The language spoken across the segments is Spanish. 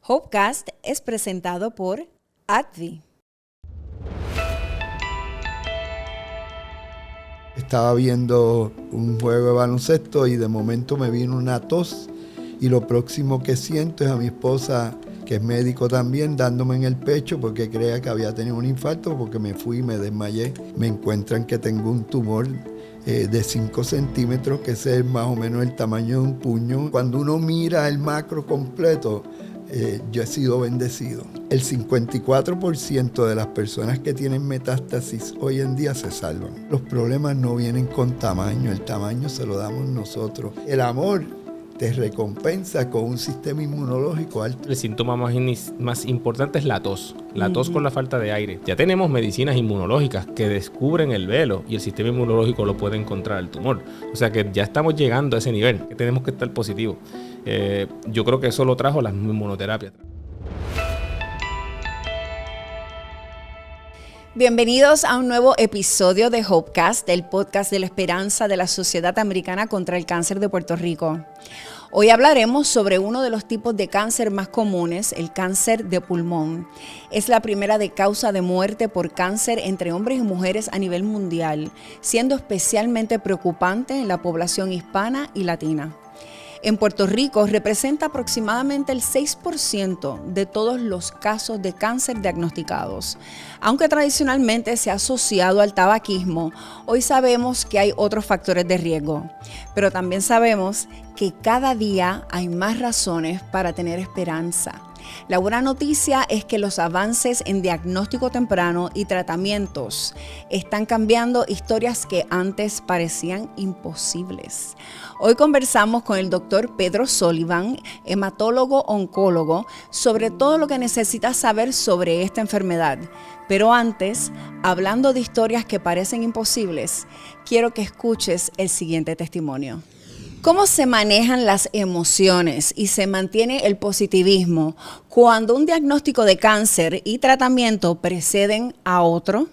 Hopecast es presentado por AbbVie. Estaba viendo un juego de baloncesto y de momento me vino una tos y lo próximo que siento es a mi esposa, que es médico también, dándome en el pecho porque creía que había tenido un infarto, porque me fui y me desmayé. Me encuentran que tengo un tumor de 5 centímetros, que es más o menos el tamaño de un puño. Cuando uno mira el macro completo, yo he sido bendecido. El 54% de las personas que tienen metástasis hoy en día se salvan. Los problemas no vienen con tamaño, el tamaño se lo damos nosotros. El amor te recompensa con un sistema inmunológico alto. El síntoma más importante es la tos con la falta de aire. Ya tenemos medicinas inmunológicas que descubren el velo y el sistema inmunológico lo puede encontrar el tumor. O sea que ya estamos llegando a ese nivel, que tenemos que estar positivos. Yo creo que eso lo trajo la inmunoterapia. Bienvenidos a un nuevo episodio de Hopecast, el podcast de la esperanza de la Sociedad Americana contra el Cáncer de Puerto Rico. Hoy hablaremos sobre uno de los tipos de cáncer más comunes, el cáncer de pulmón. Es la primera de causa de muerte por cáncer entre hombres y mujeres a nivel mundial, siendo especialmente preocupante en la población hispana y latina. En Puerto Rico representa aproximadamente el 6% de todos los casos de cáncer diagnosticados. Aunque tradicionalmente se ha asociado al tabaquismo, hoy sabemos que hay otros factores de riesgo. Pero también sabemos que cada día hay más razones para tener esperanza. La buena noticia es que los avances en diagnóstico temprano y tratamientos están cambiando historias que antes parecían imposibles. Hoy conversamos con el doctor Pedro Sullivan, hematólogo-oncólogo, sobre todo lo que necesitas saber sobre esta enfermedad. Pero antes, hablando de historias que parecen imposibles, quiero que escuches el siguiente testimonio. ¿Cómo se manejan las emociones y se mantiene el positivismo cuando un diagnóstico de cáncer y tratamiento preceden a otro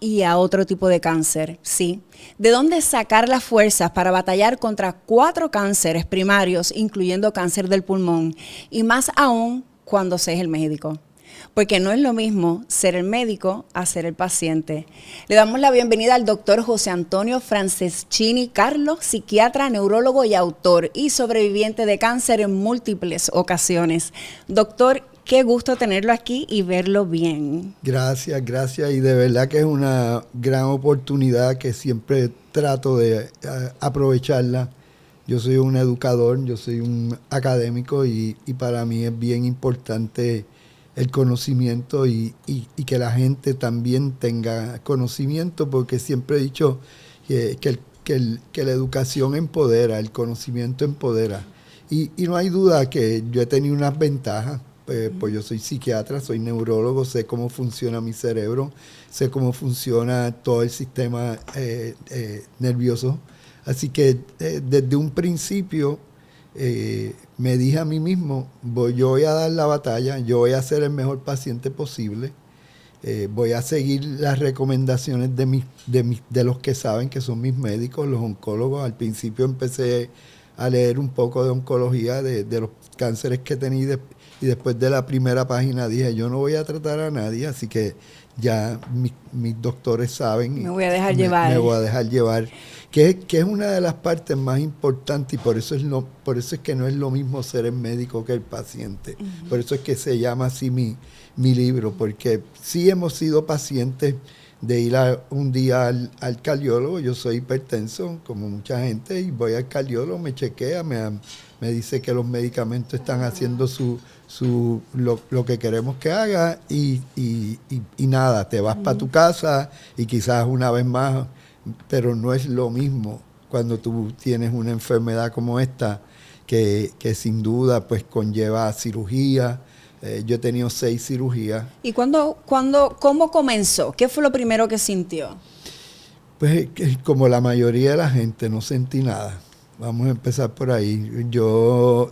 y a otro tipo de cáncer? Sí. ¿De dónde sacar las fuerzas para batallar contra 4 cánceres primarios, incluyendo cáncer del pulmón? Y más aún cuando se es el médico. Porque no es lo mismo ser el médico a ser el paciente. Le damos la bienvenida al doctor José Antonio Franceschini Carlos, psiquiatra, neurólogo y autor, y sobreviviente de cáncer en múltiples ocasiones. Doctor, qué gusto tenerlo aquí y verlo bien. Gracias, y de verdad que es una gran oportunidad que siempre trato de aprovecharla. Yo soy un educador, yo soy un académico y para mí es bien importante el conocimiento y que la gente también tenga conocimiento, porque siempre he dicho que la educación empodera, el conocimiento empodera. Y no hay duda que yo he tenido unas ventajas, pues yo soy psiquiatra, soy neurólogo, sé cómo funciona mi cerebro, sé cómo funciona todo el sistema nervioso. Así que desde un principio me dije a mí mismo, yo voy a dar la batalla, yo voy a ser el mejor paciente posible, voy a seguir las recomendaciones de los que saben, que son mis médicos, los oncólogos. Al principio empecé a leer un poco de oncología, de los cánceres que tenía, y después de la primera página dije, yo no voy a tratar a nadie, así que ya mis doctores saben. Me voy a dejar llevar. Me voy a dejar llevar. Que es una de las partes más importantes, y por eso es que no es lo mismo ser el médico que el paciente. Uh-huh. Por eso es que se llama así mi libro, porque sí hemos sido pacientes de ir un día al cardiólogo. Yo soy hipertenso, como mucha gente, y voy al cardiólogo, me chequea, me dice que los medicamentos están haciendo lo que queremos que haga, y nada, te vas para tu casa y quizás una vez más. Pero no es lo mismo cuando tú tienes una enfermedad como esta, que sin duda pues conlleva cirugía. Yo he tenido 6 cirugías. ¿Y cómo comenzó? ¿Qué fue lo primero que sintió? Pues como la mayoría de la gente, no sentí nada. Vamos a empezar por ahí. Yo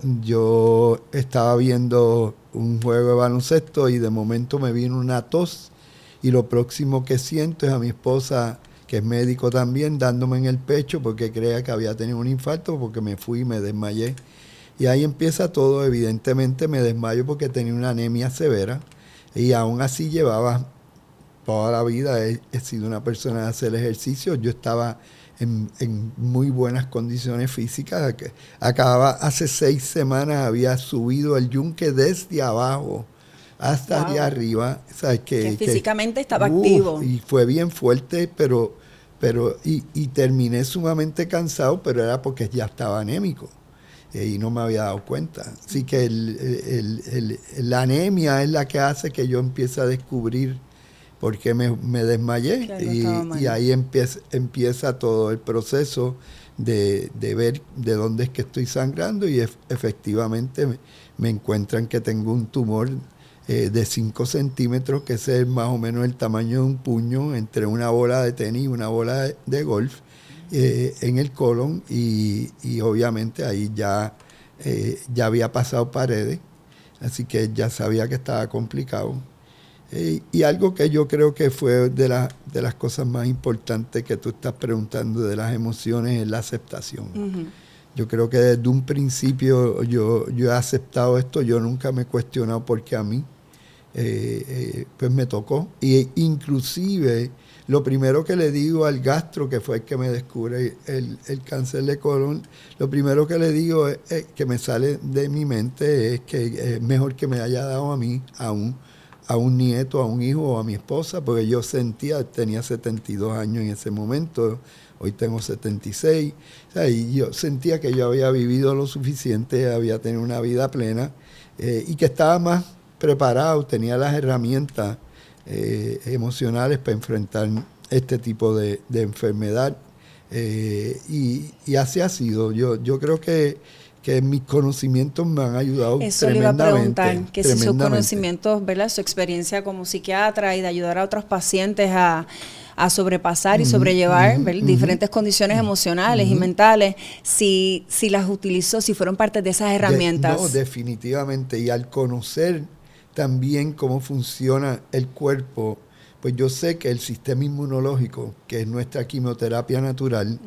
estaba viendo un juego de baloncesto y de momento me vino una tos, y lo próximo que siento es a mi esposa, que es médico también, dándome en el pecho porque creía que había tenido un infarto, porque me fui y me desmayé. Y ahí empieza todo. Evidentemente me desmayo porque tenía una anemia severa y aún así llevaba toda la vida, he sido una persona de hacer ejercicio. Yo estaba en muy buenas condiciones físicas. Acababa, hace 6 semanas había subido el yunque desde abajo hasta allá arriba. ¿Sabes? Que físicamente estaba activo. Y fue bien fuerte, pero terminé sumamente cansado, pero era porque ya estaba anémico. Y no me había dado cuenta. Así que la anemia es la que hace que yo empiece a descubrir por qué me desmayé. Y ahí empieza todo el proceso de ver de dónde es que estoy sangrando, y efectivamente me encuentran que tengo un tumor de 5 centímetros, que es más o menos el tamaño de un puño, entre una bola de tenis y una bola de golf, en el colon, y obviamente ahí ya había pasado paredes, así que ya sabía que estaba complicado. Y algo que yo creo que fue de las cosas más importantes que tú estás preguntando de las emociones es la aceptación. Uh-huh. Yo creo que desde un principio yo he aceptado esto, yo nunca me he cuestionado por qué a mí, pues me tocó. Y inclusive lo primero que le digo al gastro, que fue el que me descubre el cáncer de colon, lo primero que le digo que me sale de mi mente es que es mejor que me haya dado a mí, a un nieto, a un hijo o a mi esposa, porque yo tenía 72 años en ese momento, hoy tengo 76, o sea, y yo sentía que yo había vivido lo suficiente, había tenido una vida plena, y que estaba más preparado, tenía las herramientas emocionales para enfrentar este tipo de enfermedad, y así ha sido. Yo creo que mis conocimientos me han ayudado eso tremendamente. Eso le iba a preguntar, que si sus conocimientos, ¿verdad?, su experiencia como psiquiatra y de ayudar a otros pacientes a sobrepasar y sobrellevar diferentes condiciones emocionales y mentales, si las utilizó, si fueron parte de esas herramientas. No, definitivamente. Y al conocer también cómo funciona el cuerpo, pues yo sé que el sistema inmunológico, que es nuestra quimioterapia natural,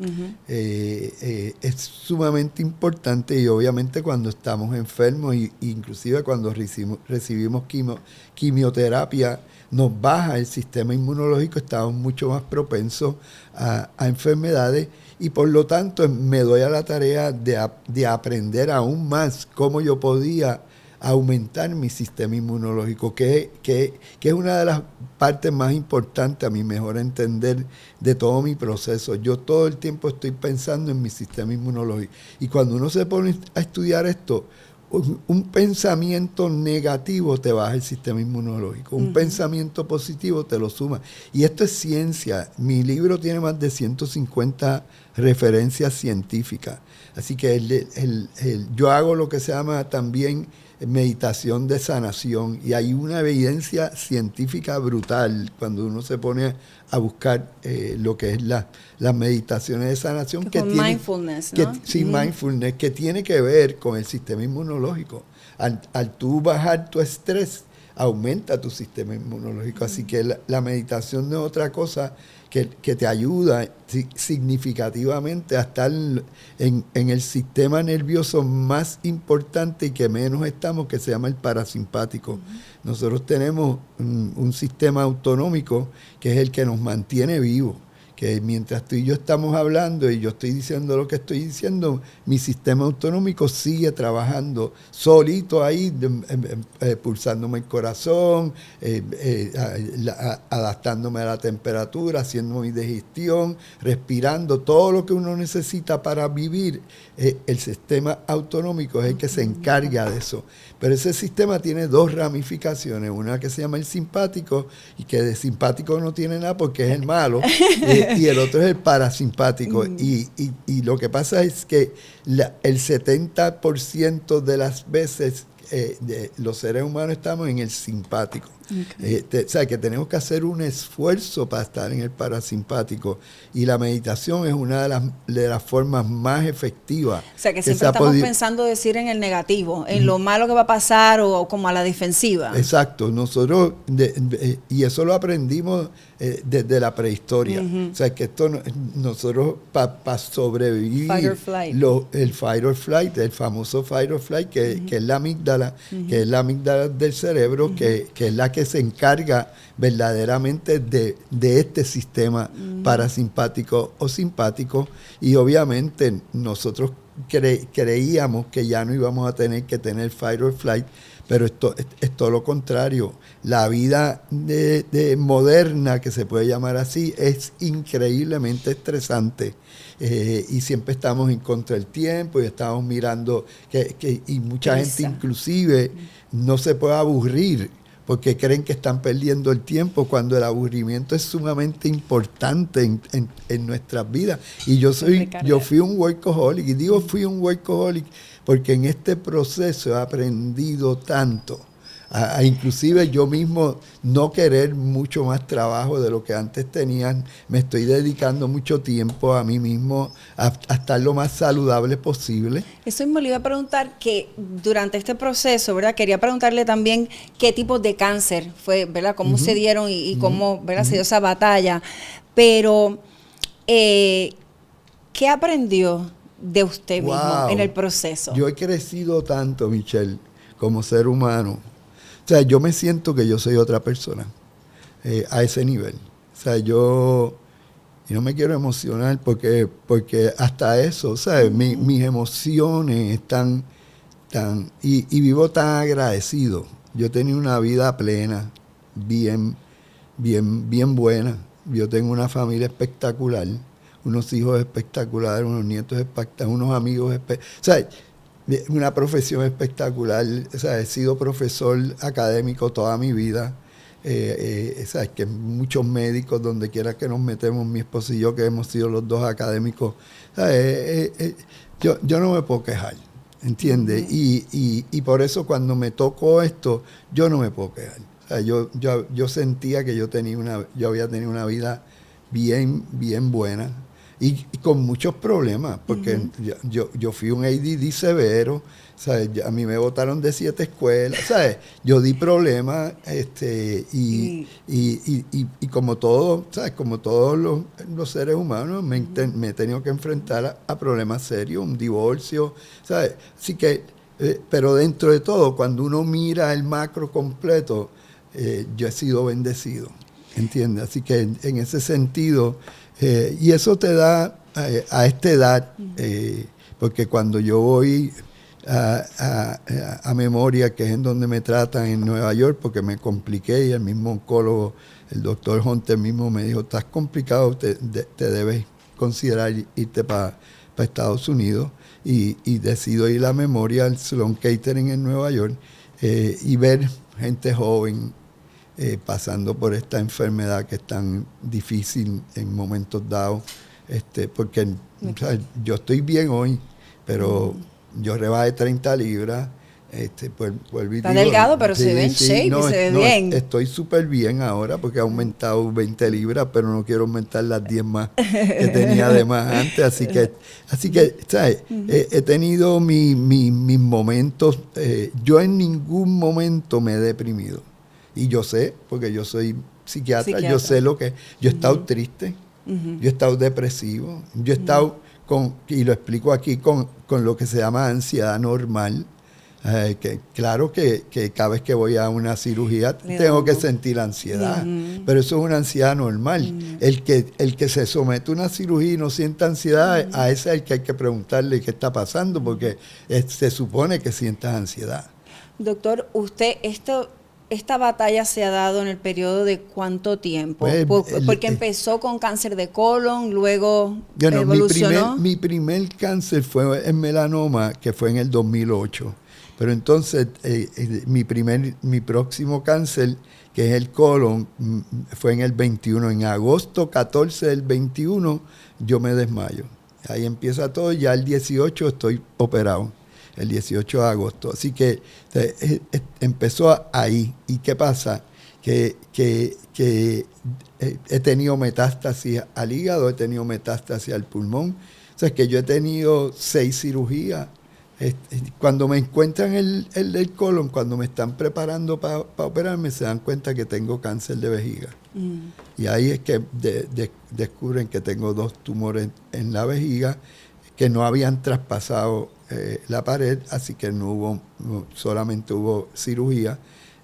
es sumamente importante, y obviamente cuando estamos enfermos, inclusive cuando recibimos quimioterapia, nos baja el sistema inmunológico, estamos mucho más propensos a enfermedades, y por lo tanto me doy a la tarea de aprender aún más cómo yo podía aumentar mi sistema inmunológico, que es una de las partes más importantes, a mi mejor entender, de todo mi proceso. Yo todo el tiempo estoy pensando en mi sistema inmunológico. Y cuando uno se pone a estudiar esto, un pensamiento negativo te baja el sistema inmunológico, un pensamiento positivo te lo suma. Y esto es ciencia. Mi libro tiene más de 150 referencias científicas. Así que yo hago lo que se llama también meditación de sanación, y hay una evidencia científica brutal cuando uno se pone a buscar lo que es las meditaciones de sanación, que tiene, mindfulness, ¿no? Mindfulness, que tiene que ver con el sistema inmunológico. Al tú bajar tu estrés, aumenta tu sistema inmunológico. Así que la meditación no es otra cosa que te ayuda significativamente a estar en el sistema nervioso más importante y que menos estamos, que se llama el parasimpático. Nosotros tenemos un sistema autonómico que es el que nos mantiene vivos, que mientras tú y yo estamos hablando y yo estoy diciendo lo que estoy diciendo, mi sistema autonómico sigue trabajando solito ahí, pulsándome el corazón, adaptándome a la temperatura, haciendo mi digestión, respirando, todo lo que uno necesita para vivir. El sistema autonómico es el que se encarga de eso. Pero ese sistema tiene 2 ramificaciones, una que se llama el simpático, y que de simpático no tiene nada porque es el malo, y el otro es el parasimpático. Y lo que pasa es que el 70% de las veces los seres humanos estamos en el simpático. Okay. O sea, que tenemos que hacer un esfuerzo para estar en el parasimpático. Y la meditación es una de las formas más efectivas. O sea, que siempre estamos pensando decir en el negativo, en lo malo que va a pasar o como a la defensiva. Exacto. Nosotros, y eso lo aprendimos desde la prehistoria. O sea, que nosotros para sobrevivir, fight or flight. El fight or flight, el famoso fight or flight, que es la amígdala, que es la amígdala del cerebro, que es la que se encarga verdaderamente de este sistema parasimpático o simpático. Y obviamente nosotros creíamos que ya no íbamos a tener que tener fight or flight, pero esto es todo lo contrario. La vida moderna, que se puede llamar así, es increíblemente estresante. Y siempre estamos en contra del tiempo y estamos mirando y mucha gente inclusive no se puede aburrir porque creen que están perdiendo el tiempo cuando el aburrimiento es sumamente importante en nuestras vidas. Y yo fui un workaholic, y digo fui un workaholic porque en este proceso he aprendido tanto. Inclusive yo mismo no querer mucho más trabajo de lo que antes tenían. Me estoy dedicando mucho tiempo a mí mismo a estar lo más saludable posible. Eso me iba a preguntar que durante este proceso, ¿verdad? Quería preguntarle también qué tipo de cáncer fue, ¿verdad? Cómo se dieron y cómo, ¿verdad? Se dio esa batalla. Pero, ¿qué aprendió de usted mismo en el proceso? Yo he crecido tanto, Michelle, como ser humano. O sea, yo me siento que yo soy otra persona a ese nivel. O sea, y no me quiero emocionar porque hasta eso, ¿sabes? Mis emociones están y vivo tan agradecido. Yo he tenido una vida plena, bien buena. Yo tengo una familia espectacular, unos hijos espectaculares, unos nietos espectaculares, unos amigos espectaculares. O sea, una profesión espectacular. O sea, he sido profesor académico toda mi vida. ¿Sabes? Que muchos médicos, donde quiera que nos metemos, mi esposo y yo, que hemos sido los dos académicos, yo no me puedo quejar, ¿entiendes? Y por eso cuando me tocó esto, yo no me puedo quejar. O sea, yo sentía que yo había tenido una vida bien buena. Y con muchos problemas, porque yo fui un ADD severo, ¿sabes? A mí me botaron de 7 escuelas, ¿sabes? Yo di problemas, y como todo, ¿sabes? Como todos los seres humanos, me he tenido que enfrentar a problemas serios, un divorcio, ¿sabes? Así que, pero dentro de todo, cuando uno mira el macro completo, yo he sido bendecido, ¿entiendes? Así que en ese sentido... y eso te da a esta edad, porque cuando yo voy a Memoria, que es en donde me tratan en Nueva York, porque me compliqué y el mismo oncólogo, el doctor Hunter mismo me dijo, estás complicado, te debes considerar irte para Estados Unidos, y decido ir a Memoria, al Sloan Kettering en Nueva York, y ver gente joven, pasando por esta enfermedad que es tan difícil en momentos dados, porque o sea, yo estoy bien hoy, pero yo rebajé 30 libras. Está delgado, pero se ve en shape y se ve bien. Estoy súper bien ahora porque he aumentado 20 libras, pero no quiero aumentar las 10 más que tenía de más antes. Así que ¿sabes? He tenido mis momentos. Yo en ningún momento me he deprimido. Y yo sé, porque yo soy psiquiatra. Yo sé lo que... Yo he estado triste, yo he estado depresivo, yo he estado y lo explico aquí, con lo que se llama ansiedad normal. Que claro que cada vez que voy a una cirugía tengo que sentir ansiedad, pero eso es una ansiedad normal. El que se somete a una cirugía y no sienta ansiedad, a ese es el que hay que preguntarle qué está pasando, porque se supone que sientas ansiedad. Doctor, usted esta batalla se ha dado en el periodo de ¿cuánto tiempo? Porque empezó con cáncer de colon, luego evolucionó. Mi primer cáncer fue en melanoma, que fue en el 2008. Pero entonces mi próximo cáncer, que es el colon, fue en el 21. En agosto 14 del 21 yo me desmayo. Ahí empieza todo, ya el 18 estoy operado. el 18 de agosto. Así que empezó ahí. ¿Y qué pasa? Que he tenido metástasis al hígado, he tenido metástasis al pulmón. O sea, es que yo he tenido 6 cirugías. Cuando me encuentran el colon, cuando me están preparando para operarme, se dan cuenta que tengo cáncer de vejiga. Y ahí es que descubren que tengo 2 tumores en la vejiga que no habían traspasado la pared, así que solamente hubo cirugía.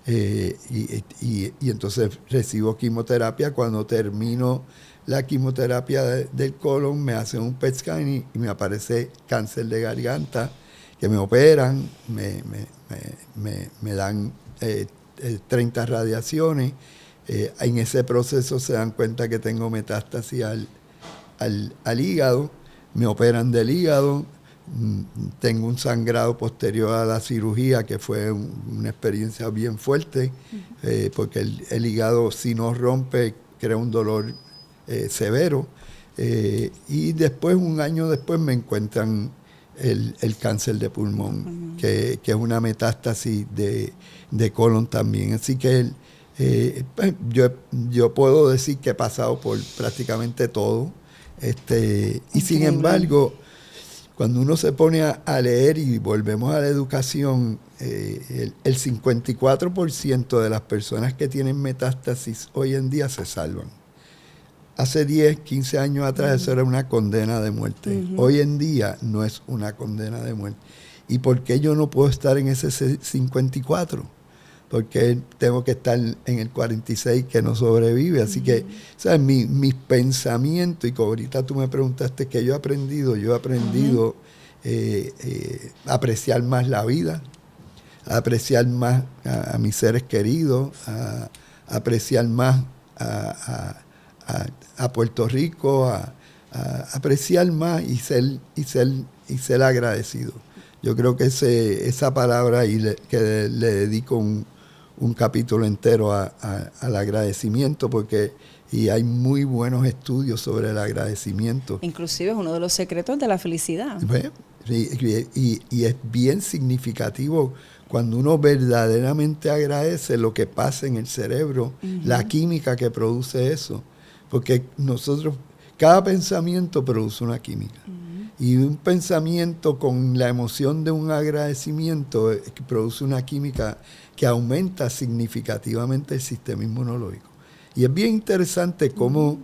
Y entonces recibo quimioterapia. Cuando termino la quimioterapia del colon, me hacen un PET scan y me aparece cáncer de garganta, que me operan, me dan 30 radiaciones. En ese proceso se dan cuenta que tengo metástasis al hígado, me operan del hígado, tengo un sangrado posterior a la cirugía que fue una experiencia bien fuerte, porque el hígado, si no rompe, crea un dolor severo. Y después, un año después, me encuentran el cáncer de pulmón, que es una metástasis de colon también. Así que pues, yo puedo decir que he pasado por prácticamente todo. Y sin embargo, cuando uno se pone a leer, y volvemos a la educación, el 54% de las personas que tienen metástasis hoy en día se salvan. Hace 10, 15 años atrás eso era una condena de muerte. Hoy en día no es una condena de muerte. ¿Y por qué yo no puedo estar en ese 54? Porque tengo que estar en el 46 que no sobrevive. Así que, ¿sabes? Mis pensamientos, y como ahorita tú me preguntaste qué yo he aprendido a apreciar más la vida, a apreciar más a mis seres queridos, a apreciar más a Puerto Rico, a apreciar más y ser agradecido. Yo creo que esa palabra, que le dedico un capítulo entero al agradecimiento, porque hay muy buenos estudios sobre el agradecimiento. Inclusive es uno de los secretos de la felicidad. Bueno, y es bien significativo cuando uno verdaderamente agradece lo que pasa en el cerebro, la química que produce eso. Porque cada pensamiento produce una química. Y un pensamiento con la emoción de un agradecimiento produce una química que aumenta significativamente el sistema inmunológico. Y es bien interesante cómo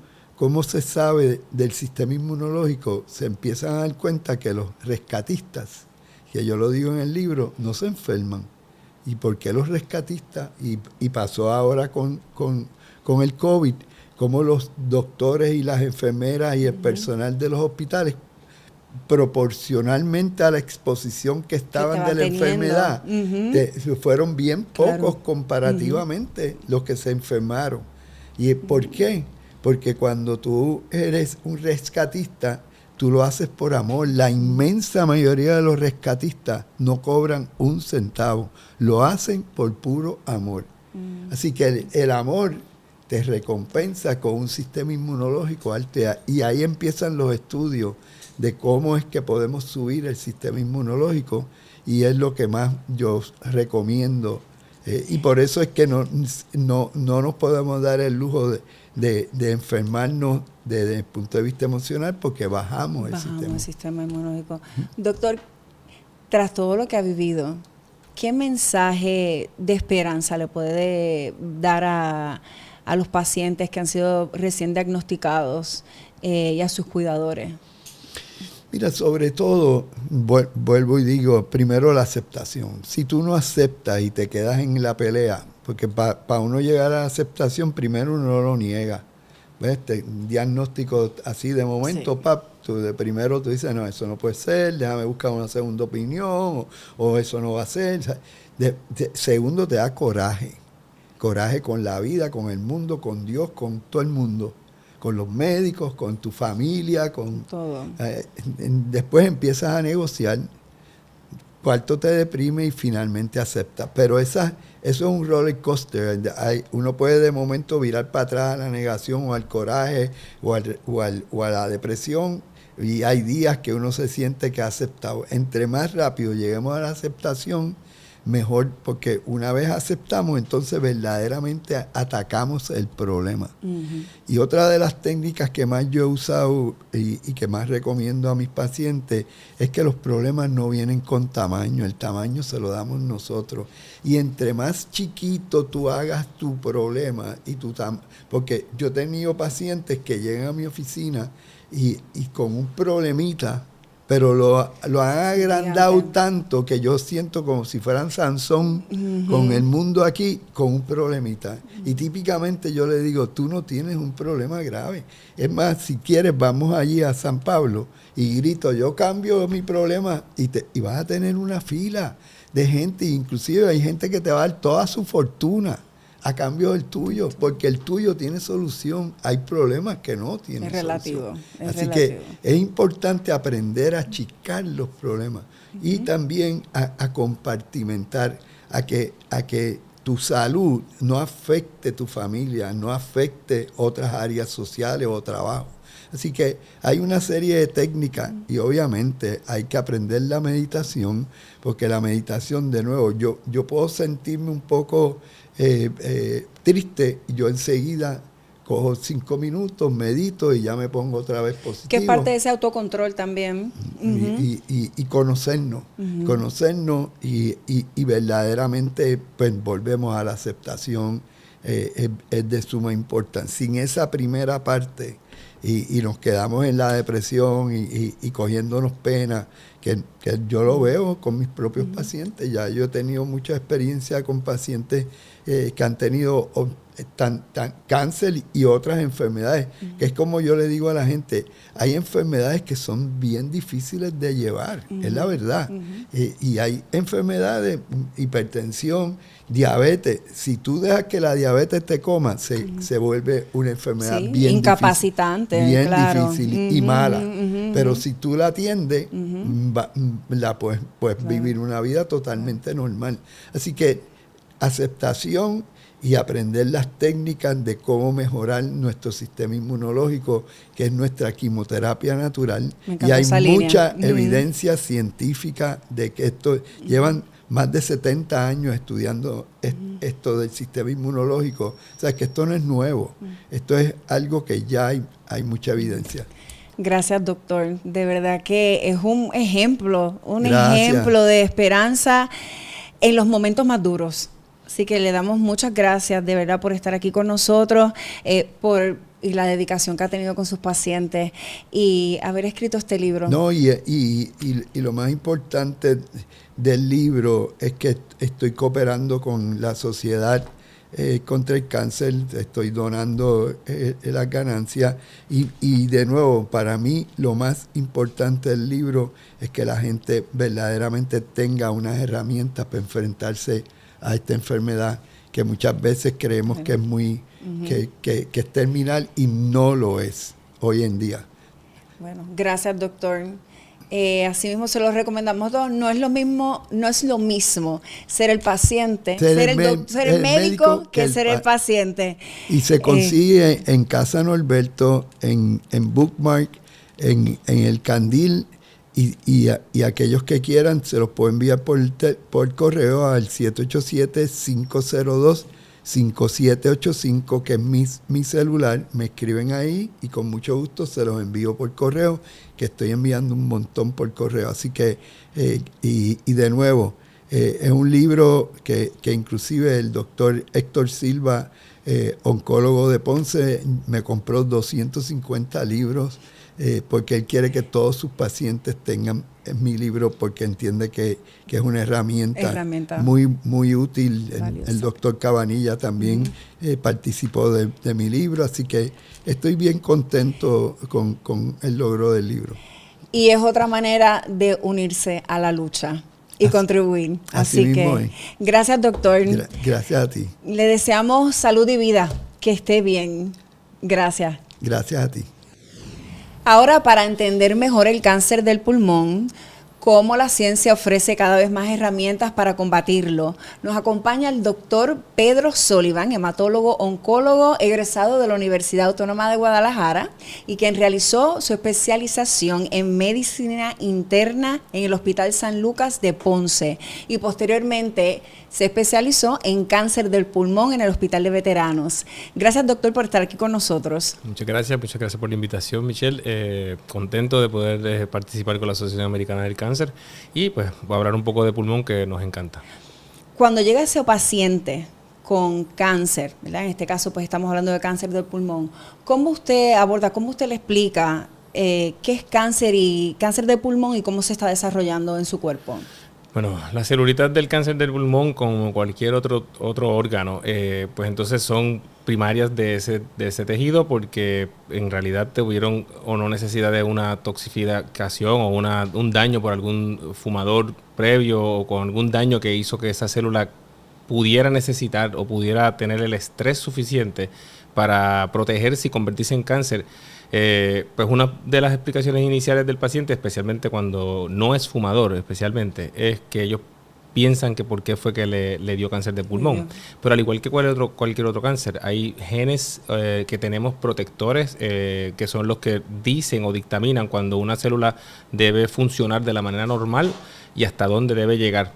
se sabe del sistema inmunológico. Se empiezan a dar cuenta que los rescatistas, que yo lo digo en el libro, no se enferman. ¿Y por qué los rescatistas? Y pasó ahora con el COVID, como los doctores y las enfermeras y el personal de los hospitales, proporcionalmente a la exposición que estaban de la enfermedad, fueron bien pocos comparativamente los que se enfermaron. ¿Y por qué? Porque cuando tú eres un rescatista, tú lo haces por amor. La inmensa mayoría de los rescatistas no cobran un centavo, lo hacen por puro amor. Así que el amor te recompensa con un sistema inmunológico alto, y ahí empiezan los estudios de cómo es que podemos subir el sistema inmunológico, y es lo que más yo recomiendo. Y por eso es que no nos podemos dar el lujo de enfermarnos desde el punto de vista emocional, porque bajamos el sistema inmunológico. Doctor, tras todo lo que ha vivido, ¿qué mensaje de esperanza le puede dar a los pacientes que han sido recién diagnosticados y a sus cuidadores? Mira, sobre todo, vuelvo y digo, primero la aceptación. Si tú no aceptas y te quedas en la pelea, porque para uno llegar a la aceptación, primero uno lo niega. ¿Ves? Un diagnóstico así de momento, primero tú dices, no, eso no puede ser, déjame buscar una segunda opinión, o eso no va a ser. Segundo, te da coraje con la vida, con el mundo, con Dios, con todo el mundo, con los médicos, con tu familia, con todo. Después empiezas a negociar, cuarto te deprime y finalmente aceptas. Pero eso es un roller coaster. Uno puede de momento virar para atrás a la negación o al coraje o a la depresión. Y hay días que uno se siente que ha aceptado. Entre más rápido lleguemos a la aceptación, mejor, porque una vez aceptamos, entonces verdaderamente atacamos el problema. Uh-huh. Y otra de las técnicas que más yo he usado y que más recomiendo a mis pacientes es que los problemas no vienen con tamaño, el tamaño se lo damos nosotros. Y entre más chiquito tú hagas tu problema, porque yo he tenido pacientes que llegan a mi oficina y con un problemita, pero lo han agrandado tanto que yo siento como si fueran Sansón uh-huh. con el mundo aquí, con un problemita. Uh-huh. Y típicamente yo le digo, tú no tienes un problema grave. Es más, si quieres, vamos allí a San Pablo y grito, yo cambio mi problema y vas a tener una fila de gente. Inclusive hay gente que te va a dar toda su fortuna a cambio del tuyo, porque el tuyo tiene solución. Hay problemas que no tienen solución. Así que es importante aprender a achicar los problemas uh-huh. y también a compartimentar, a que tu salud no afecte tu familia, no afecte otras áreas sociales o trabajo. Así que hay una serie de técnicas y obviamente hay que aprender la meditación, porque la meditación, de nuevo, yo puedo sentirme un poco triste, y yo enseguida cojo 5 minutos, medito y ya me pongo otra vez positivo. Que es parte de ese autocontrol también. Uh-huh. Y conocernos, uh-huh. conocernos y verdaderamente pues volvemos a la aceptación, es de suma importancia. Sin esa primera parte y nos quedamos en la depresión y cogiéndonos pena, que yo lo veo con mis propios uh-huh. pacientes. Ya yo he tenido mucha experiencia con pacientes que han tenido cáncer y otras enfermedades, uh-huh. que es como yo le digo a la gente, hay enfermedades que son bien difíciles de llevar, uh-huh. es la verdad, uh-huh. Y hay enfermedades, hipertensión, diabetes. Si tú dejas que la diabetes te coma, se vuelve una enfermedad bien incapacitante, difícil, bien claro. difícil uh-huh, y mala. Uh-huh. Pero si tú la atiendes, uh-huh. la puedes claro. vivir una vida totalmente normal. Así que aceptación y aprender las técnicas de cómo mejorar nuestro sistema inmunológico, que es nuestra quimioterapia natural. Y hay mucha evidencia científica de que esto llevan más de 70 años estudiando esto del sistema inmunológico. O sea, que esto no es nuevo. Esto es algo que ya hay mucha evidencia. Gracias, doctor. De verdad que es un ejemplo de esperanza en los momentos más duros. Así que le damos muchas gracias, de verdad, por estar aquí con nosotros, y la dedicación que ha tenido con sus pacientes y haber escrito este libro. No, y lo más importante del libro es que estoy cooperando con la Sociedad contra el Cáncer, estoy donando las ganancias y de nuevo, para mí lo más importante del libro es que la gente verdaderamente tenga unas herramientas para enfrentarse a esta enfermedad que muchas veces creemos que es muy uh-huh. que es terminal y no lo es hoy en día. Bueno, gracias, doctor. Así mismo se lo recomendamos todos. No es lo mismo ser el paciente, ser el médico que ser el paciente. Y se consigue en Casa Norberto, en Bookmark, en el Candil. Y aquellos que quieran se los puedo enviar por correo al 787-502-5785, que es mi celular. Me escriben ahí y con mucho gusto se los envío por correo, que estoy enviando un montón por correo. Así que, y de nuevo, es un libro que inclusive el doctor Héctor Silva, oncólogo de Ponce, me compró 250 libros. Porque él quiere que todos sus pacientes tengan mi libro, porque entiende que es una herramienta muy, muy útil. El doctor Cabanilla también participó de mi libro, así que estoy bien contento con el logro del libro. Y es otra manera de unirse a la lucha y contribuir. Así que gracias, doctor. Gracias a ti. Le deseamos salud y vida, que esté bien. Gracias. Gracias a ti. Ahora, para entender mejor el cáncer del pulmón, cómo la ciencia ofrece cada vez más herramientas para combatirlo. Nos acompaña el doctor Pedro Sullivan, hematólogo oncólogo egresado de la Universidad Autónoma de Guadalajara y quien realizó su especialización en medicina interna en el Hospital San Lucas de Ponce y posteriormente se especializó en cáncer del pulmón en el Hospital de Veteranos. Gracias, doctor, por estar aquí con nosotros. Muchas gracias por la invitación, Michelle. Contento de poder participar con la Asociación Americana del Cáncer y pues voy a hablar un poco de pulmón que nos encanta. Cuando llega ese paciente con cáncer, ¿verdad? En este caso pues estamos hablando de cáncer del pulmón, ¿cómo usted aborda, cómo usted le explica qué es cáncer y cáncer de pulmón y cómo se está desarrollando en su cuerpo? Bueno, las celulitas del cáncer del pulmón, como cualquier otro órgano, pues entonces son primarias de ese tejido porque en realidad tuvieron o no necesidad de una toxificación o un daño por algún fumador previo o con algún daño que hizo que esa célula pudiera necesitar o pudiera tener el estrés suficiente para protegerse y convertirse en cáncer. Pues una de las explicaciones iniciales del paciente, especialmente cuando no es fumador, especialmente, es que ellos piensan que por qué fue que le dio cáncer de pulmón. Pero al igual que cualquier otro cáncer, hay genes que tenemos protectores que son los que dicen o dictaminan cuando una célula debe funcionar de la manera normal y hasta dónde debe llegar.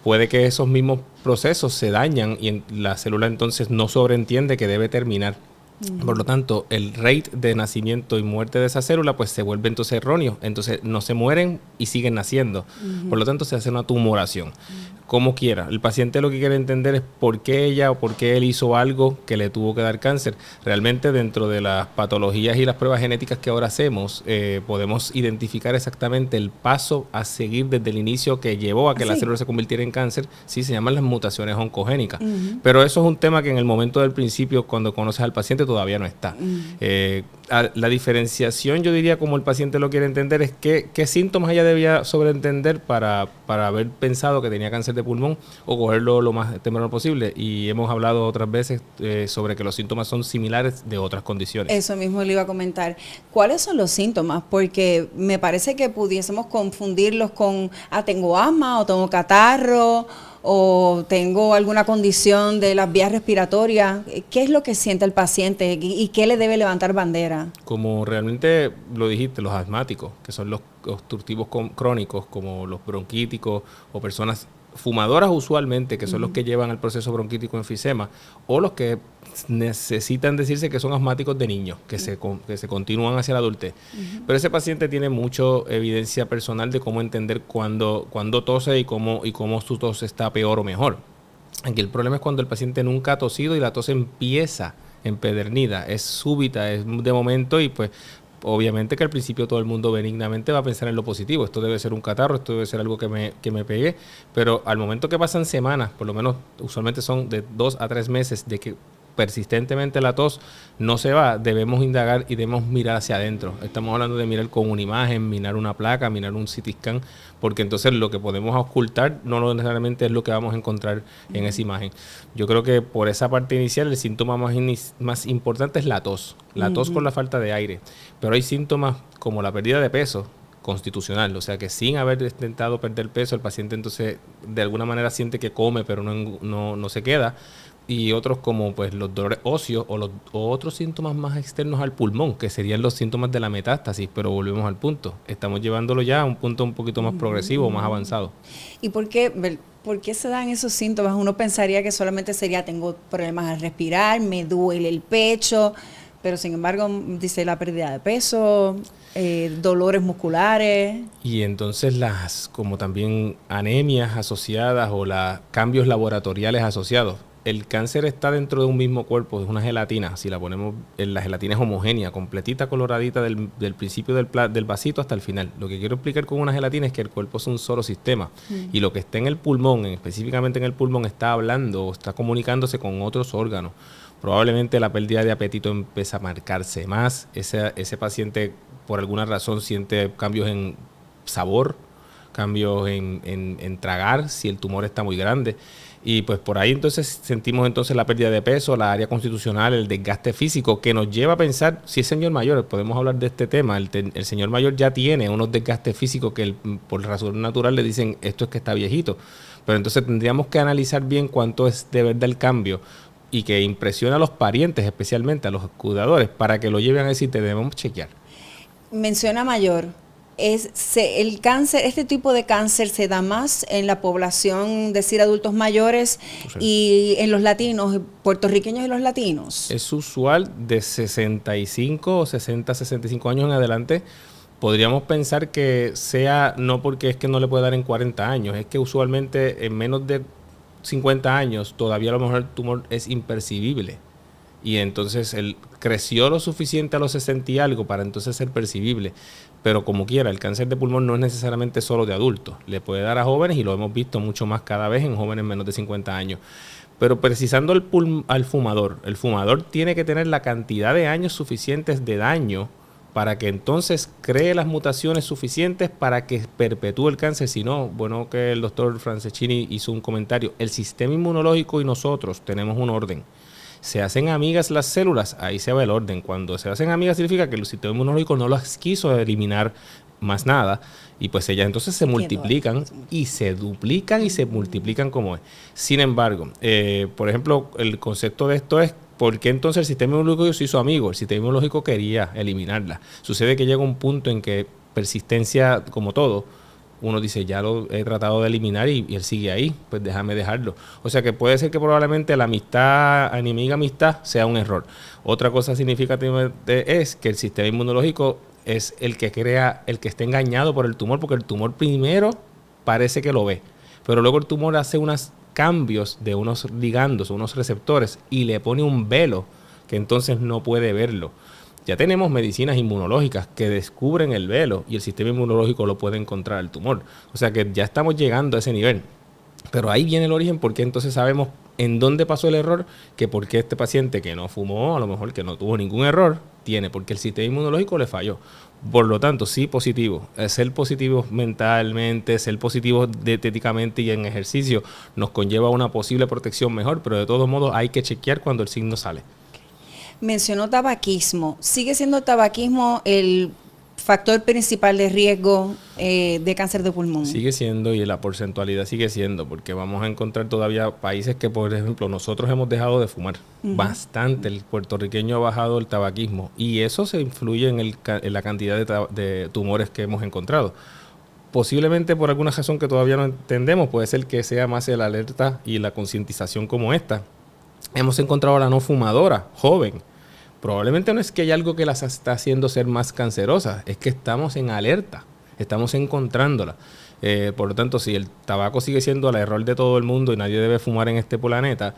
Puede que esos mismos procesos se dañan y la célula entonces no sobreentiende que debe terminar. Por lo tanto, el rate de nacimiento y muerte de esa célula pues se vuelve entonces erróneo. Entonces no se mueren y siguen naciendo. Por lo tanto, se hace una tumoración. Como quiera. El paciente lo que quiere entender es por qué ella o por qué él hizo algo que le tuvo que dar cáncer. Realmente dentro de las patologías y las pruebas genéticas que ahora hacemos, podemos identificar exactamente el paso a seguir desde el inicio que llevó a que la célula se convirtiera en cáncer. Sí, se llaman las mutaciones oncogénicas. Pero eso es un tema que en el momento del principio, cuando conoces al paciente, todavía no está. La diferenciación, yo diría, como el paciente lo quiere entender, es qué síntomas ella debía sobreentender para haber pensado que tenía cáncer de pulmón o cogerlo lo más temprano posible. Y hemos hablado otras veces sobre que los síntomas son similares de otras condiciones. Eso mismo le iba a comentar. ¿Cuáles son los síntomas? Porque me parece que pudiésemos confundirlos con, tengo asma o tengo catarro o tengo alguna condición de las vías respiratorias. ¿Qué es lo que siente el paciente y qué le debe levantar bandera? Como realmente lo dijiste, los asmáticos, que son los obstructivos crónicos, como los bronquíticos o personas fumadoras usualmente, que son los que llevan el proceso bronquítico enfisema, o los que necesitan decirse que son asmáticos de niños, que se continúan hacia la adultez. Pero ese paciente tiene mucha evidencia personal de cómo entender cuándo tose y cómo su tos está peor o mejor. Aquí el problema es cuando el paciente nunca ha tosido y la tos empieza empedernida, es súbita, es de momento y pues obviamente que al principio todo el mundo benignamente va a pensar en lo positivo. Esto debe ser un catarro, esto debe ser algo que me pegué. Pero al momento que pasan semanas, por lo menos usualmente son de 2 a 3 meses de que persistentemente la tos no se va, debemos indagar y debemos mirar hacia adentro. Estamos hablando de mirar con una imagen, mirar una placa, mirar un CT scan, porque entonces lo que podemos ocultar no necesariamente es lo que vamos a encontrar en esa imagen. Yo creo que por esa parte inicial el síntoma más importante es la tos con la falta de aire. Pero hay síntomas como la pérdida de peso constitucional, o sea que sin haber intentado perder peso, el paciente entonces de alguna manera siente que come pero no se queda. Y otros como pues los dolores óseos o otros síntomas más externos al pulmón, que serían los síntomas de la metástasis, pero volvemos al punto. Estamos llevándolo ya a un punto un poquito más progresivo, más avanzado. ¿Y por qué se dan esos síntomas? Uno pensaría que solamente sería tengo problemas al respirar, me duele el pecho, pero sin embargo dice la pérdida de peso, dolores musculares. Y entonces como también anemias asociadas o los cambios laboratoriales asociados. El cáncer está dentro de un mismo cuerpo, es una gelatina. Si la ponemos, la gelatina es homogénea, completita, coloradita del principio del vasito hasta el final. Lo que quiero explicar con una gelatina es que el cuerpo es un solo sistema. Y lo que está en el pulmón, específicamente en el pulmón, está hablando o está comunicándose con otros órganos. Probablemente la pérdida de apetito empieza a marcarse más. Ese paciente, por alguna razón, siente cambios en sabor, cambios en tragar, si el tumor está muy grande. Y pues por ahí entonces sentimos entonces la pérdida de peso, la área constitucional, el desgaste físico, que nos lleva a pensar, si es señor mayor, podemos hablar de este tema, el señor mayor ya tiene unos desgastes físicos que por razón natural le dicen, esto es que está viejito. Pero entonces tendríamos que analizar bien cuánto es de verdad el cambio y que impresiona a los parientes, especialmente a los cuidadores, para que lo lleven a decir, te debemos chequear. Menciona mayor. El cáncer, este tipo de cáncer se da más en la población, decir, adultos mayores, y en los latinos, puertorriqueños y los latinos. Es usual de 65 o 60, 65 años en adelante. Podríamos pensar que sea, no porque es que no le puede dar en 40 años, es que usualmente en menos de 50 años todavía a lo mejor el tumor es impercibible. Y entonces él creció lo suficiente a los 60 y algo para entonces ser percibible. Pero como quiera, el cáncer de pulmón no es necesariamente solo de adultos. Le puede dar a jóvenes y lo hemos visto mucho más cada vez en jóvenes menos de 50 años. Pero precisando al fumador, el fumador tiene que tener la cantidad de años suficientes de daño para que entonces cree las mutaciones suficientes para que perpetúe el cáncer. Si no, bueno, que el doctor Franceschini hizo un comentario, el sistema inmunológico y nosotros tenemos un orden. Se hacen amigas las células, ahí se va el orden. Cuando se hacen amigas significa que el sistema inmunológico no las quiso eliminar más nada, y pues ellas entonces se multiplican y se duplican y se multiplican como es. Sin embargo, por ejemplo, el concepto de esto es, ¿por qué entonces el sistema inmunológico se hizo amigo? El sistema inmunológico quería eliminarla. Sucede que llega un punto en que persistencia, como todo, uno dice, ya lo he tratado de eliminar y él sigue ahí, pues déjame dejarlo. O sea que puede ser que probablemente la amistad, enemiga amistad, sea un error. Otra cosa significativa es que el sistema inmunológico es el que crea, el que está engañado por el tumor, porque el tumor primero parece que lo ve, pero luego el tumor hace unos cambios de unos ligandos, unos receptores, y le pone un velo que entonces no puede verlo. Ya tenemos medicinas inmunológicas que descubren el velo y el sistema inmunológico lo puede encontrar el tumor. O sea que ya estamos llegando a ese nivel. Pero ahí viene el origen, porque entonces sabemos en dónde pasó el error, que porque este paciente que no fumó, a lo mejor que no tuvo ningún error, tiene, porque el sistema inmunológico le falló. Por lo tanto, sí positivo. Ser positivo mentalmente, ser positivo dietéticamente y en ejercicio nos conlleva una posible protección mejor, pero de todos modos hay que chequear cuando el signo sale. Mencionó tabaquismo. ¿Sigue siendo tabaquismo el factor principal de riesgo de cáncer de pulmón? Sigue siendo, y la porcentualidad sigue siendo, porque vamos a encontrar todavía países que, por ejemplo, nosotros hemos dejado de fumar bastante. El puertorriqueño ha bajado el tabaquismo y eso se influye en la cantidad de tumores que hemos encontrado. Posiblemente por alguna razón que todavía no entendemos, puede ser que sea más el alerta y la concientización como esta. Hemos encontrado a la no fumadora, joven. Probablemente no es que hay algo que las está haciendo ser más cancerosas, es que estamos en alerta, estamos encontrándola. Por lo tanto, si el tabaco sigue siendo el error de todo el mundo y nadie debe fumar en este planeta,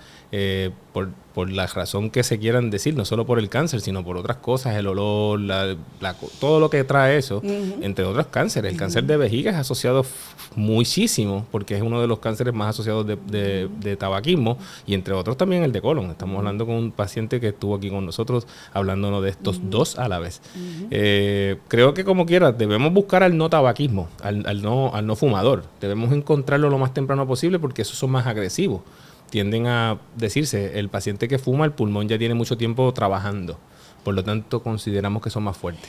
por la razón que se quieran decir, no solo por el cáncer, sino por otras cosas, el olor, todo lo que trae eso, entre otros cánceres. El cáncer de vejiga es asociado muchísimo, porque es uno de los cánceres más asociados de tabaquismo, y entre otros también el de colon. Estamos hablando con un paciente que estuvo aquí con nosotros, hablándonos de estos dos a la vez. Creo que como quiera, debemos buscar al no tabaquismo, al no fumador. Debemos encontrarlo lo más temprano posible, porque esos son más agresivos. Tienden a decirse, el paciente que fuma, el pulmón ya tiene mucho tiempo trabajando. Por lo tanto, consideramos que son más fuertes.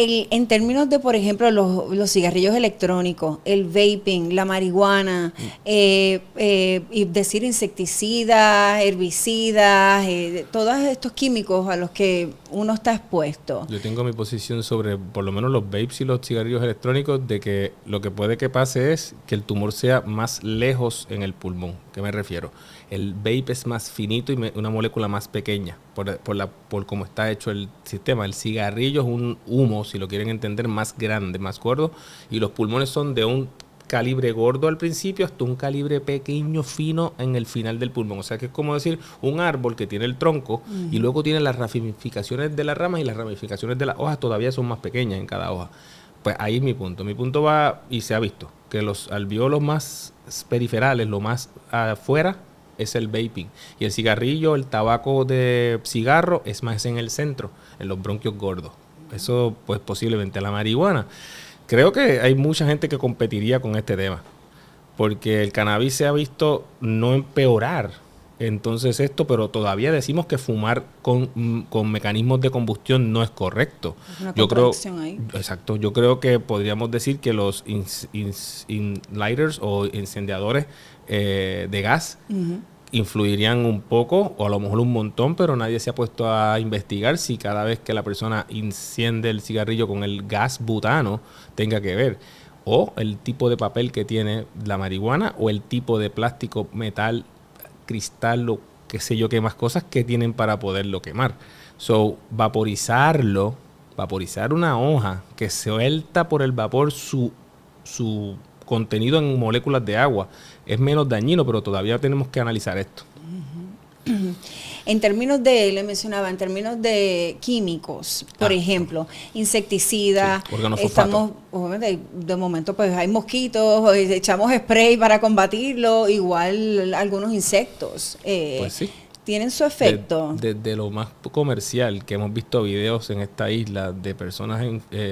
En términos de, por ejemplo, los cigarrillos electrónicos, el vaping, la marihuana, y decir insecticidas, herbicidas, todos estos químicos a los que uno está expuesto. Yo tengo mi posición sobre, por lo menos, los vapes y los cigarrillos electrónicos, de que lo que puede que pase es que el tumor sea más lejos en el pulmón. ¿Qué me refiero? El vape es más finito y una molécula más pequeña por cómo está hecho el sistema. El cigarrillo es un humo, si lo quieren entender, más grande, más gordo, y los pulmones son de un calibre gordo al principio hasta un calibre pequeño, fino en el final del pulmón. O sea que es como decir un árbol que tiene el tronco y luego tiene las ramificaciones de las ramas, y las ramificaciones de las hojas todavía son más pequeñas en cada hoja. Pues ahí es mi punto. Mi punto va, y se ha visto, que los alvéolos más periferales, lo más afuera, es el vaping. Y el cigarrillo, el tabaco de cigarro, es más en el centro, en los bronquios gordos. Eso, pues posiblemente. La marihuana Creo que hay mucha gente que competiría con este tema, porque el cannabis se ha visto no empeorar. Entonces pero todavía decimos que fumar con mecanismos de combustión no es correcto. Una Yo creo, ahí. exacto, yo creo que podríamos decir que los lighters o incendiadores de gas influirían un poco o a lo mejor un montón, pero nadie se ha puesto a investigar si cada vez que la persona enciende el cigarrillo con el gas butano tenga que ver, o el tipo de papel que tiene la marihuana, o el tipo de plástico, metal, cristal o qué sé yo qué más cosas que tienen para poderlo quemar. Vaporizar una hoja que suelta por el vapor su contenido en moléculas de agua es menos dañino, pero todavía tenemos que analizar esto. En términos de químicos, por ejemplo, insecticidas, estamos, obviamente, de momento pues hay mosquitos, echamos spray para combatirlo, igual algunos insectos. Pues sí. ¿Tienen su efecto? Desde lo más comercial, que hemos visto videos en esta isla de personas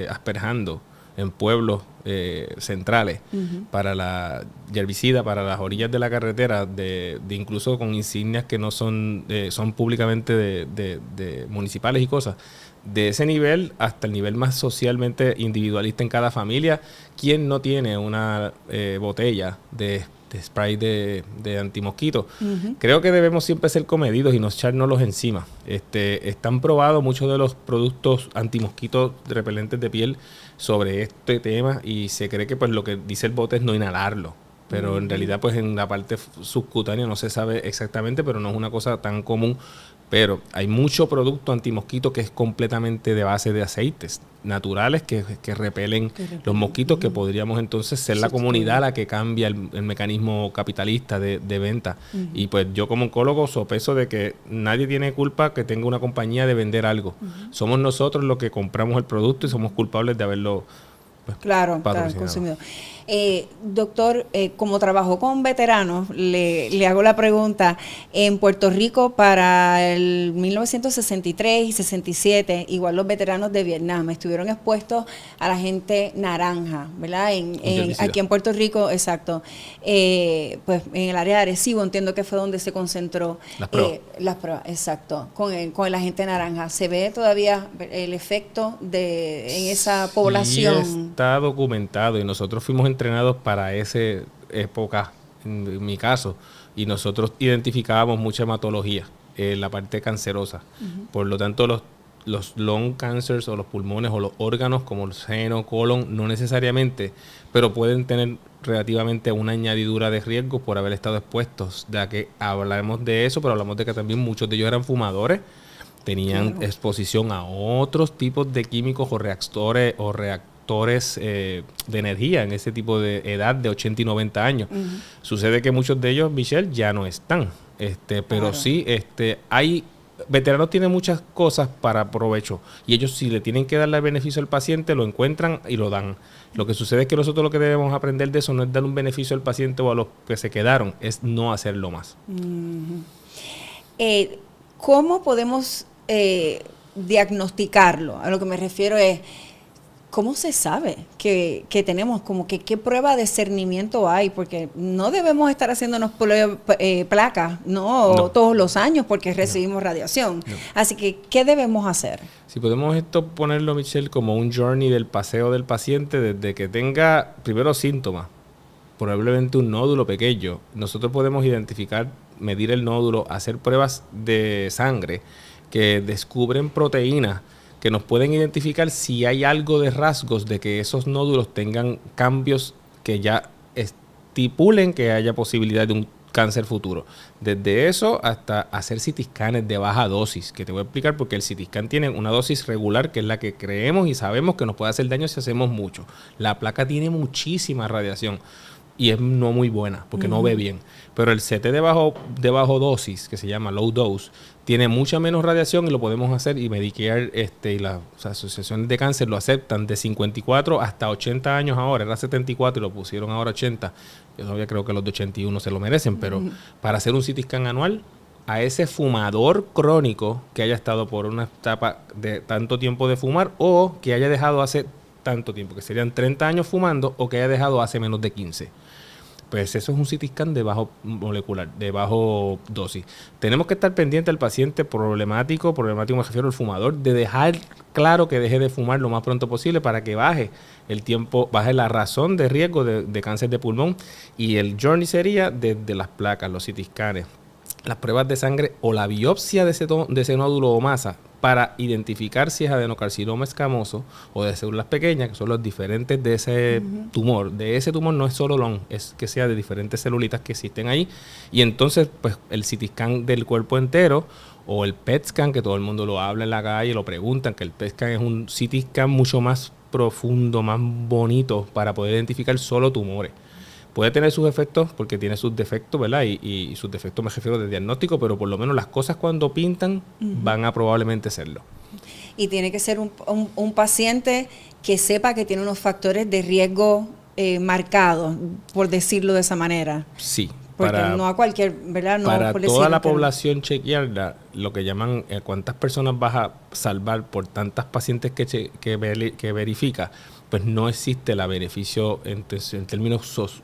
asperjando en pueblos centrales para la herbicida, para las orillas de la carretera, de incluso con insignias que no son públicamente de municipales y cosas. De ese nivel hasta el nivel más socialmente individualista en cada familia, ¿quién no tiene una botella de spray de antimosquito? Creo que debemos siempre ser comedidos y no echárnoslos encima. Están probados muchos de los productos antimosquitos repelentes de piel sobre este tema y se cree que pues lo que dice el bote es no inhalarlo. Pero en realidad pues en la parte subcutánea no se sabe exactamente, pero no es una cosa tan común. Pero hay mucho producto antimosquito que es completamente de base de aceites naturales que repelen los mosquitos, que podríamos entonces ser la comunidad la que cambia el mecanismo capitalista de venta. Y pues yo como oncólogo sopeso de que nadie tiene culpa que tenga una compañía de vender algo. Somos nosotros los que compramos el producto y somos culpables de haberlo consumido. Doctor, como trabajó con veteranos, le hago la pregunta. En Puerto Rico, para el 1963 y 67, igual los veteranos de Vietnam estuvieron expuestos a la gente naranja, ¿verdad? Aquí en Puerto Rico, exacto. Pues en el área de Arecibo, entiendo que fue donde se concentró las pruebas, exacto, con el agente naranja. ¿Se ve todavía el efecto en esa población? Sí, está documentado y nosotros fuimos entrenados para esa época, en mi caso, y nosotros identificábamos mucha hematología en la parte cancerosa. Por lo tanto, los lung cancers o los pulmones o los órganos como el seno, colon, no necesariamente, pero pueden tener relativamente una añadidura de riesgo por haber estado expuestos. De que hablamos de eso, pero hablamos de que también muchos de ellos eran fumadores, tenían exposición a otros tipos de químicos o reactores de energía en ese tipo de edad de 80 y 90 años. Sucede que muchos de ellos, Michelle, ya no están. Pero sí, hay veteranos tienen muchas cosas para provecho y ellos, si le tienen que darle el beneficio al paciente, lo encuentran y lo dan. Lo que sucede es que nosotros lo que debemos aprender de eso no es dar un beneficio al paciente o a los que se quedaron, es no hacerlo más. ¿Cómo podemos diagnosticarlo? A lo que me refiero es, ¿cómo se sabe que tenemos? Como que ¿qué prueba de discernimiento hay? Porque no debemos estar haciéndonos placas, no todos los años, porque recibimos radiación. Así que, ¿qué debemos hacer? Si podemos ponerlo, Michelle, como un journey del paseo del paciente, desde que tenga primero síntomas, probablemente un nódulo pequeño, nosotros podemos identificar, medir el nódulo, hacer pruebas de sangre que descubren proteínas que nos pueden identificar si hay algo de rasgos de que esos nódulos tengan cambios que ya estipulen que haya posibilidad de un cáncer futuro. Desde eso hasta hacer CT scans de baja dosis, que te voy a explicar porque el CT scan tiene una dosis regular que es la que creemos y sabemos que nos puede hacer daño si hacemos mucho. La placa tiene muchísima radiación y es no muy buena porque no ve bien. Pero el CT de bajo dosis, que se llama low dose, tiene mucha menos radiación y lo podemos hacer, y Medicare y las asociaciones de cáncer lo aceptan de 54 hasta 80 años ahora. Era 74 y lo pusieron ahora 80. Yo todavía creo que los de 81 se lo merecen, pero para hacer un CT scan anual a ese fumador crónico que haya estado por una etapa de tanto tiempo de fumar o que haya dejado hace tanto tiempo, que serían 30 años fumando, o que haya dejado hace menos de 15. Pues eso es un CT scan de bajo molecular, de bajo dosis. Tenemos que estar pendiente al paciente problemático me refiero al fumador, de dejar claro que deje de fumar lo más pronto posible para que baje el tiempo, baje la razón de riesgo de cáncer de pulmón. Y el journey sería desde las placas, los CT scans, las pruebas de sangre o la biopsia de ese nódulo o masa para identificar si es adenocarcinoma escamoso o de células pequeñas, que son los diferentes de ese tumor. De ese tumor no es solo LON, es que sea de diferentes celulitas que existen ahí. Y entonces, pues, el CT scan del cuerpo entero o el PET scan, que todo el mundo lo habla en la calle, lo preguntan, que el PET scan es un CT scan mucho más profundo, más bonito para poder identificar solo tumores. Puede tener sus efectos porque tiene sus defectos, ¿verdad? Y sus defectos me refiero de diagnóstico, pero por lo menos las cosas cuando pintan van a probablemente serlo. Y tiene que ser un paciente que sepa que tiene unos factores de riesgo marcados, por decirlo de esa manera. Sí. Porque no a cualquier, ¿verdad? No, para por toda la población chequearla, lo que llaman cuántas personas vas a salvar por tantas pacientes que verifica, pues no existe el beneficio en términos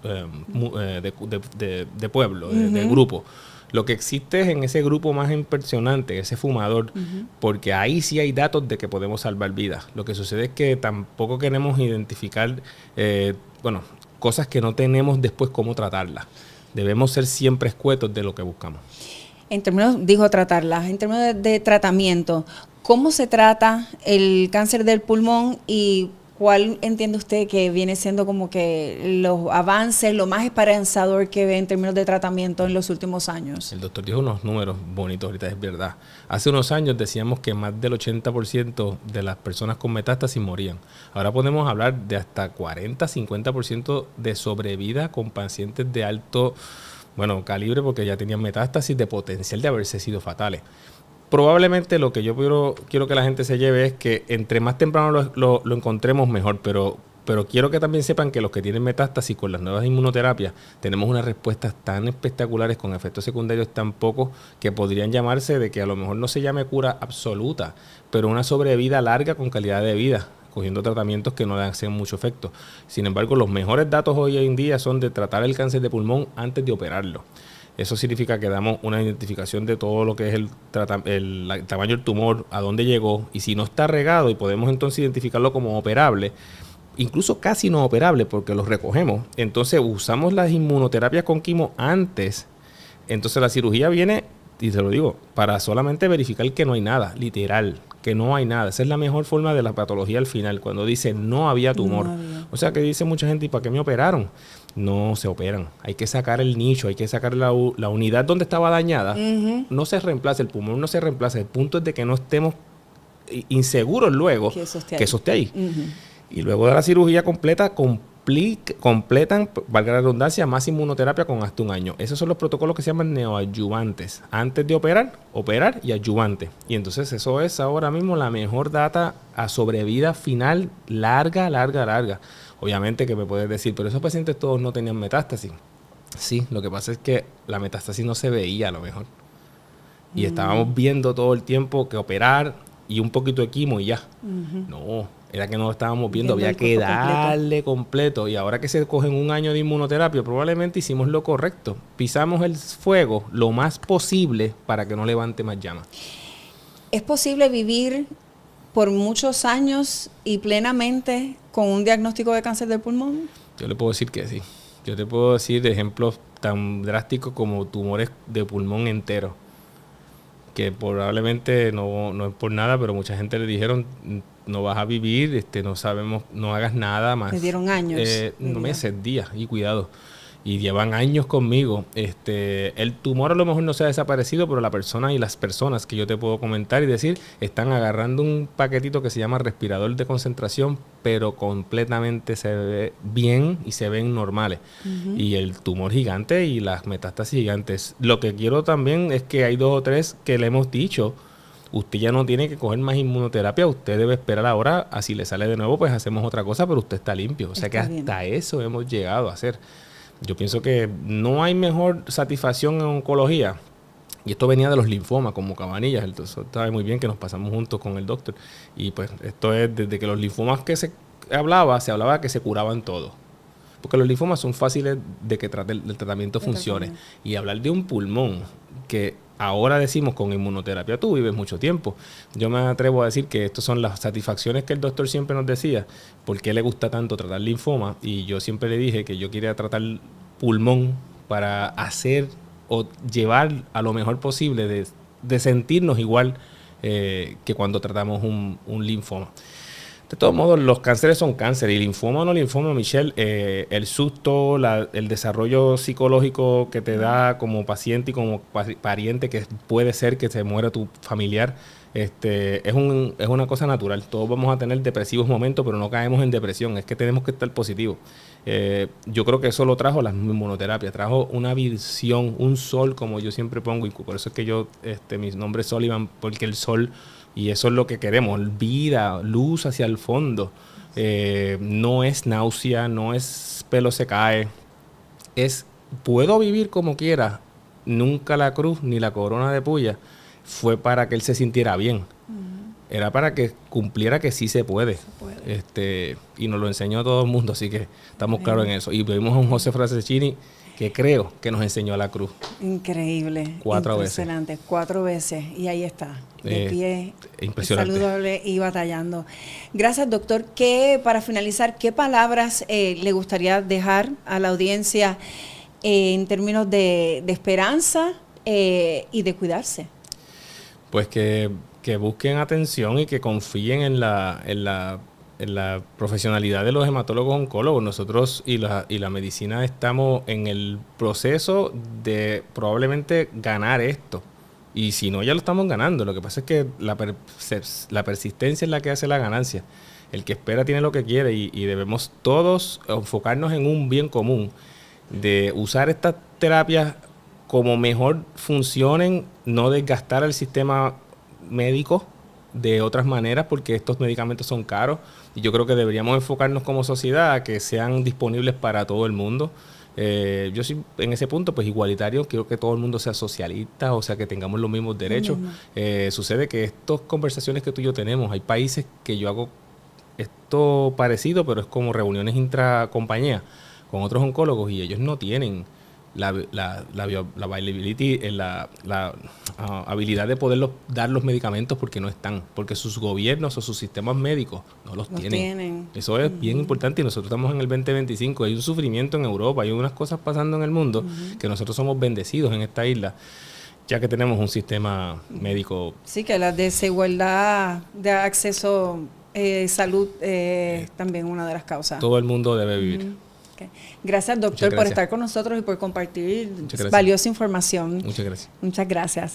de pueblo, de grupo. Lo que existe es en ese grupo más impresionante, ese fumador, porque ahí sí hay datos de que podemos salvar vidas. Lo que sucede es que tampoco queremos identificar cosas que no tenemos después cómo tratarlas. Debemos ser siempre escuetos de lo que buscamos. En términos de tratamiento, ¿cómo se trata el cáncer del pulmón y cuál entiende usted que viene siendo como que los avances, lo más esperanzador que ve en términos de tratamiento en los últimos años? El doctor dijo unos números bonitos, ahorita es verdad. Hace unos años decíamos que más del 80% de las personas con metástasis morían. Ahora podemos hablar de hasta 40, 50% de sobrevida con pacientes de alto calibre, porque ya tenían metástasis de potencial de haberse sido fatales. Probablemente lo que yo quiero que la gente se lleve es que entre más temprano lo encontremos mejor, pero quiero que también sepan que los que tienen metástasis con las nuevas inmunoterapias tenemos unas respuestas tan espectaculares con efectos secundarios tan pocos que podrían llamarse de que a lo mejor no se llame cura absoluta, pero una sobrevida larga con calidad de vida, cogiendo tratamientos que no le hacen mucho efecto. Sin embargo, los mejores datos hoy en día son de tratar el cáncer de pulmón antes de operarlo. Eso significa que damos una identificación de todo lo que es el tamaño del tumor, a dónde llegó, y si no está regado y podemos entonces identificarlo como operable, incluso casi no operable porque los recogemos, entonces usamos las inmunoterapias con quimo antes. Entonces la cirugía viene, y te lo digo, para solamente verificar que no hay nada, literal, que no hay nada. Esa es la mejor forma de la patología al final, cuando dice no había tumor. O sea que dice mucha gente, ¿y para qué me operaron? No se operan. Hay que sacar el nicho, hay que sacar la unidad donde estaba dañada. No se reemplaza, el pulmón no se reemplaza. El punto es de que no estemos inseguros luego que eso esté ahí. Y luego de la cirugía completa, completan, valga la redundancia, más inmunoterapia con hasta un año. Esos son los protocolos que se llaman neoadyuvantes. Antes de operar y adyuvante. Y entonces eso es ahora mismo la mejor data a sobrevida final larga. Obviamente que me puedes decir, pero esos pacientes todos no tenían metástasis. Sí, lo que pasa es que la metástasis no se veía a lo mejor. Y estábamos viendo todo el tiempo que operar y un poquito de quimo y ya. No, era que no lo estábamos viendo, había que darle completo. Y ahora que se cogen un año de inmunoterapia, probablemente hicimos lo correcto. Pisamos el fuego lo más posible para que no levante más llamas. ¿Es posible vivir por muchos años y plenamente con un diagnóstico de cáncer del pulmón? Yo le puedo decir que sí. Yo te puedo decir ejemplos tan drásticos como tumores de pulmón entero, que probablemente no es por nada, pero mucha gente le dijeron, no vas a vivir, no sabemos, no hagas nada más. Me dieron años. No meses, días, y cuidado. Y llevan años conmigo. El tumor a lo mejor no se ha desaparecido, pero la persona y las personas que yo te puedo comentar y decir, están agarrando un paquetito que se llama respirador de concentración, pero completamente se ve bien y se ven normales. Y el tumor gigante y las metástasis gigantes. Lo que quiero también es que hay 2 o 3 que le hemos dicho, usted ya no tiene que coger más inmunoterapia, usted debe esperar ahora, así le sale de nuevo, pues hacemos otra cosa, pero usted está limpio. O sea que hasta eso hemos llegado a hacer. Yo pienso que no hay mejor satisfacción en oncología. Y esto venía de los linfomas, como Cabanillas. Entonces, sabe muy bien que nos pasamos juntos con el doctor. Y pues esto es desde que los linfomas que se hablaba, se hablaba que se curaban todos. Porque los linfomas son fáciles de que el tratamiento funcione. Y hablar de un pulmón que ahora decimos con inmunoterapia tú vives mucho tiempo. Yo me atrevo a decir que estas son las satisfacciones que el doctor siempre nos decía, por qué le gusta tanto tratar linfoma. Y yo siempre le dije que yo quería tratar pulmón para hacer o llevar a lo mejor posible de sentirnos igual que cuando tratamos un linfoma. De todos modos, los cánceres son cánceres, y linfoma o no linfoma, Michelle, el susto, el desarrollo psicológico que te da como paciente y como pariente, que puede ser que se muera tu familiar, es una cosa natural. Todos vamos a tener depresivos momentos, pero no caemos en depresión, es que tenemos que estar positivos. Yo creo que eso lo trajo la inmunoterapia, trajo una visión, un sol, como yo siempre pongo, y por eso es que yo, mi nombre es Sullivan, porque el sol... Y eso es lo que queremos, vida, luz hacia el fondo. No es náusea, no es pelo se cae. Puedo vivir como quiera. Nunca la cruz ni la corona de puya fue para que él se sintiera bien. Era para que cumpliera que sí se puede. Y nos lo enseñó a todo el mundo, así que estamos claros en eso. Y vimos a un José Franceschini que creo que nos enseñó a la cruz. Increíble. 4 veces. Impresionante. 4 veces. Y ahí está. De pie. Impresionante. Saludable y batallando. Gracias, doctor. Para finalizar, ¿qué palabras le gustaría dejar a la audiencia en términos de esperanza y de cuidarse? Pues que busquen atención y que confíen en la profesionalidad de los hematólogos oncólogos. Nosotros y la medicina estamos en el proceso de probablemente ganar esto. Y si no, ya lo estamos ganando. Lo que pasa es que la persistencia es la que hace la ganancia. El que espera tiene lo que quiere, y debemos todos enfocarnos en un bien común, de usar estas terapias como mejor funcionen, no desgastar al sistema médico de otras maneras, porque estos medicamentos son caros, y yo creo que deberíamos enfocarnos como sociedad a que sean disponibles para todo el mundo. Yo soy en ese punto pues igualitario, quiero que todo el mundo sea socialista, o sea, que tengamos los mismos derechos. Sucede que estas conversaciones que tú y yo tenemos, hay países que yo hago esto parecido, pero es como reuniones intracompañía con otros oncólogos, y ellos no tienen la habilidad de poder dar los medicamentos porque no están, porque sus gobiernos o sus sistemas médicos no los tienen. Eso es bien importante, y nosotros estamos en el 2025, hay un sufrimiento en Europa, hay unas cosas pasando en el mundo que nosotros somos bendecidos en esta isla, ya que tenemos un sistema médico. Sí, que la desigualdad de acceso salud también una de las causas. Todo el mundo debe vivir. Okay. Gracias, doctor, por estar con nosotros y por compartir valiosa información. Muchas gracias. Muchas gracias.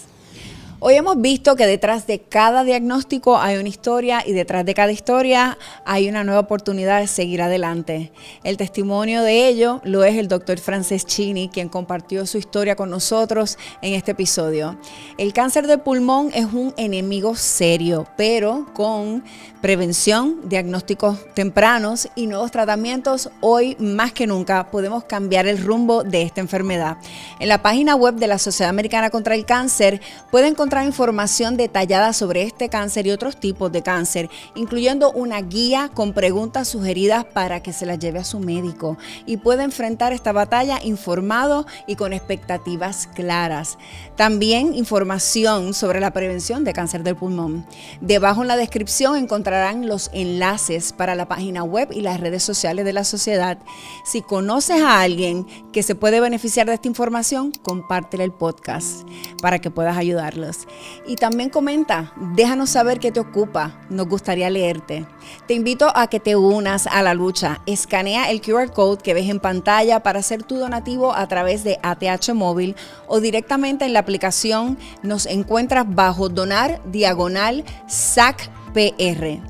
Hoy hemos visto que detrás de cada diagnóstico hay una historia, y detrás de cada historia hay una nueva oportunidad de seguir adelante. El testimonio de ello lo es el doctor Franceschini, quien compartió su historia con nosotros en este episodio. El cáncer de pulmón es un enemigo serio, pero con prevención, diagnósticos tempranos y nuevos tratamientos, hoy más que nunca podemos cambiar el rumbo de esta enfermedad. En la página web de la Sociedad Americana contra el Cáncer pueden encontrar información detallada sobre este cáncer y otros tipos de cáncer, incluyendo una guía con preguntas sugeridas para que se las lleve a su médico y pueda enfrentar esta batalla informado y con expectativas claras. También información sobre la prevención de cáncer del pulmón. Debajo en la descripción encontrarán los enlaces para la página web y las redes sociales de la sociedad. Si conoces a alguien que se puede beneficiar de esta información, compártele el podcast para que puedas ayudarlos. Y también comenta, déjanos saber qué te ocupa, nos gustaría leerte. Te invito a que te unas a la lucha. Escanea el QR Code que ves en pantalla para hacer tu donativo a través de ATH Móvil o directamente en la aplicación. Nos encuentras bajo donar/SACPR.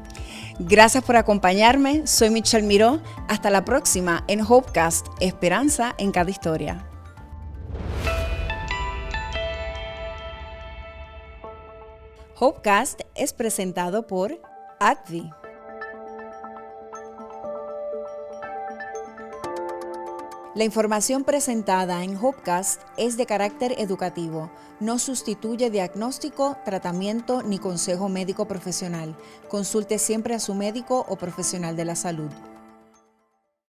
Gracias por acompañarme, soy Michelle Miró. Hasta la próxima en Hopecast, Esperanza en cada historia. Hopecast es presentado por AbbVie. La información presentada en Hopecast es de carácter educativo, no sustituye diagnóstico, tratamiento ni consejo médico profesional. Consulte siempre a su médico o profesional de la salud.